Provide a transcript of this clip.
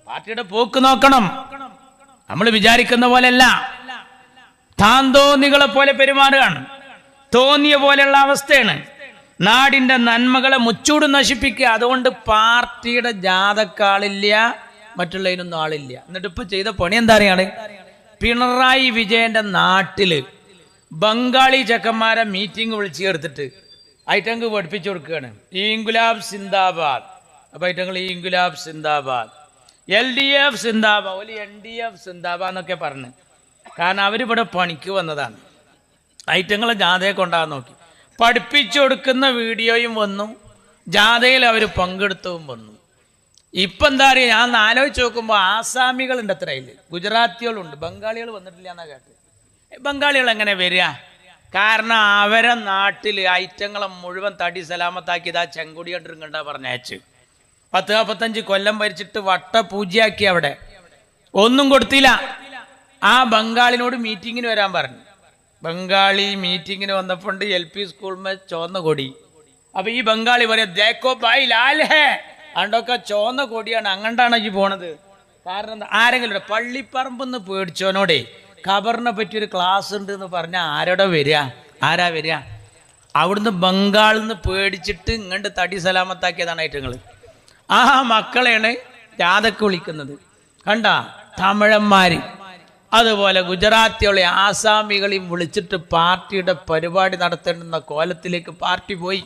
പാർട്ടിയുടെ പോക്ക് നോക്കണം. നമ്മൾ വിചാരിക്കുന്ന പോലെയല്ല. താന്തോന്നികളെ പോലെ പെരുമാറുകയാണ്. തോന്നിയ പോലെയുള്ള അവസ്ഥയാണ്. നാടിന്റെ നന്മകളെ മുച്ചൂട് നശിപ്പിക്കുക. അതുകൊണ്ട് പാർട്ടിയുടെ ജാഥക്കാളില്ല, മറ്റുള്ളതിനൊന്നും ആളില്ല. എന്നിട്ട് ഇപ്പൊ ചെയ്ത പണി എന്താ അറിയാണ്? പിണറായി വിജയന്റെ നാട്ടില് ബംഗാളി ചെക്കന്മാരെ മീറ്റിംഗ് വിളിച്ചു ചേർത്തിട്ട് ഐറ്റങ്ങൾക്ക് പഠിപ്പിച്ചു കൊടുക്കുകയാണ്. ഇൻകുലാബ് സിന്ദാബാദ്. അപ്പൊ ഐറ്റങ്ങൾ ഇൻകുലാബ് സിന്ദാബാദ്, LDF സിന്ദാബാദ്, NDF സിന്ദാബാദ് എന്നൊക്കെ പറഞ്ഞു. കാരണം അവരിവിടെ പണിക്ക് വന്നതാണ്. ഐറ്റങ്ങളെ ജാഥയെ കൊണ്ടാകാൻ നോക്കി. പഠിപ്പിച്ചു കൊടുക്കുന്ന വീഡിയോയും വന്നു, ജാഥയിൽ അവർ പങ്കെടുത്തതും വന്നു. ഇപ്പം എന്താ പറയുക, ഞാൻ ആലോചിച്ച് നോക്കുമ്പോൾ ആസാമികളുണ്ട് അത്രയിൽ, ഗുജറാത്തികളുണ്ട്, ബംഗാളികൾ വന്നിട്ടില്ല എന്നാ കേട്ടത്. ബംഗാളികൾ എങ്ങനെ വരിക? കാരണം അവരെ നാട്ടിൽ ഐറ്റങ്ങളെ മുഴുവൻ തടി സലാമത്താക്കിയത് ആ ചെങ്കൊടി കണ്ടിരുങ്ങണ്ട പറഞ്ഞയച്ച് 10-45 കൊല്ലം ഭരിച്ചിട്ട് വട്ട പൂജയാക്കി. അവിടെ ഒന്നും കൊടുത്തില്ല. ആ ബംഗാളിനോട് മീറ്റിങ്ങിന് വരാൻ പറഞ്ഞു. ബംഗാളി മീറ്റിങ്ങിന് വന്നപ്പോണ്ട് LP സ്കൂളിൽ ചോന്ന കൊടി. അപ്പൊ ഈ ബംഗാളി പറയാ ദേക്കോ ഭായ് ലാൽ ഹേ, അണ്ടൊക്കെ ചോന്ന കൊടിയാണ്, അങ്ങണ്ടാണ് ഈ പോണത്. കാരണം എന്താ? ആരെങ്കിലും പള്ളിപ്പറമ്പെന്ന് പേടിച്ചോനോടെ ഖബറിനെ പറ്റിയൊരു ക്ലാസ് ഉണ്ട് എന്ന് പറഞ്ഞാൽ ആരോടെ വരിക? ആരാ വരിക? അവിടുന്ന് ബംഗാളിൽ നിന്ന് പേടിച്ചിട്ട് ഇങ്ങോട്ട് തടി സലാമത്താക്കിയതാണ് ഐറ്റങ്ങൾ. ആ മക്കളെയാണ് ജാഥക്ക് വിളിക്കുന്നത്. കണ്ട തമിഴന്മാര്, അതുപോലെ ഗുജറാത്തികളെ, ആസാമികളെയും വിളിച്ചിട്ട് പാർട്ടിയുടെ പരിപാടി നടത്തേണ്ടുന്ന കോലത്തിലേക്ക് പാർട്ടി പോയി.